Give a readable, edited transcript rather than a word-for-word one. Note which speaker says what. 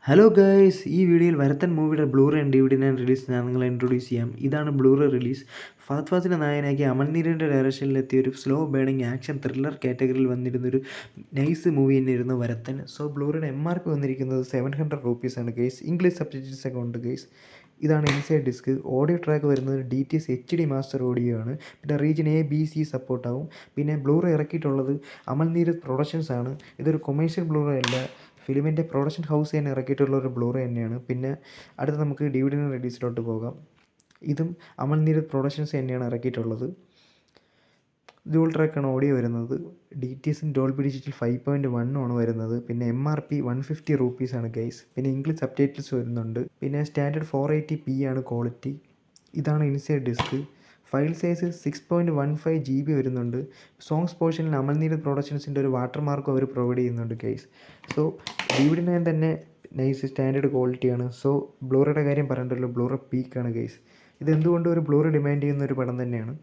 Speaker 1: Hello guys, ഈ വീഡിയോയിൽ വരത്തൻ മൂവിയുടെ ബ്ലൂറേ ആൻഡ് ഡിവിഡി ഞാൻ നിങ്ങളെ ഇൻട്രൊഡ്യൂസ് ചെയ്യാം. ഇതാണ് ബ്ലൂറേ റിലീസ്. ഫഹദ് ഫാസിലിനെ നായകനാക്കി അമൽനീരൻ്റെ ഡയറക്ഷനിലെത്തിയ ഒരു സ്ലോ ബേണിംഗ് ആക്ഷൻ ത്രില്ലർ കാറ്റഗറിയിൽ വന്നിരുന്നൊരു നൈസ് മൂവി തന്നെയായിരുന്നു വരത്തൻ. സോ ബ്ലൂറേയുടെ MRP വന്നിരിക്കുന്നത് 700 റുപ്പീസാണ് ഗൈസ്. ഇംഗ്ലീഷ് സബ്ജക്ട്സ് ഒക്കെ ഉണ്ട് ഗൈസ്. ഇതാണ് ഇൻസൈഡ് ഡിസ്ക്. ഓഡിയോ ട്രാക്ക് വരുന്നത് DTS HD മാസ്റ്റർ ഓഡിയോ ആണ്. പിന്നെ റീജിയൻ A, B, C സപ്പോർട്ടാവും. പിന്നെ ബ്ലൂറേ ഇറക്കിയിട്ടുള്ളത് അമൽനീരദ് പ്രൊഡക്ഷൻസ് ആണ്. ഇതൊരു കൊമേഴ്ഷ്യൽ ബ്ലൂറേ അല്ല, ഫിലിമിൻ്റെ പ്രൊഡക്ഷൻ ഹൗസ് തന്നെ ഇറക്കിയിട്ടുള്ള ഒരു ബ്ലൂറേ തന്നെയാണ്. പിന്നെ അടുത്ത നമുക്ക് DVD റിലീസിലോട്ട് പോകാം. ഇതും അമൽനീരദ് പ്രൊഡക്ഷൻസ് തന്നെയാണ് ഇറക്കിയിട്ടുള്ളത്. ഡ്യുവൽ ട്രാക്കാണ് ഓഡിയോ വരുന്നത്. DTS ഡോൾബി ഡിജിറ്റൽ 5.1 ആണ് വരുന്നത്. പിന്നെ MRP 150 റുപ്പീസാണ് ഗൈസ്. പിന്നെ ഇംഗ്ലീഷ് സബ് ടൈറ്റിൽസ് വരുന്നുണ്ട്. പിന്നെ സ്റ്റാൻഡേർഡ് 480p ആണ് ക്വാളിറ്റി. ഇതാണ് inside disk. File size 6.15 GB വരുന്നുണ്ട്. സോങ്സ് പോർഷനിൽ അമൽനീരദ് പ്രൊഡക്ഷൻസിൻ്റെ ഒരു വാട്ടർ മാർക്കും അവർ പ്രൊവൈഡ് ചെയ്യുന്നുണ്ട് ഗൈസ്. സോ DVD തന്നെ നൈസ് സ്റ്റാൻഡേർഡ് ക്വാളിറ്റിയാണ്. സോ ബ്ലൂറേയുടെ കാര്യം പറയണ്ടല്ലോ, ബ്ലൂറേ പീക്കാണ് ഗൈസ്. ഇതെന്തുകൊണ്ടും ഒരു ബ്ലൂറേ ഡിമാൻഡ് ചെയ്യുന്ന ഒരു പടം തന്നെയാണ്.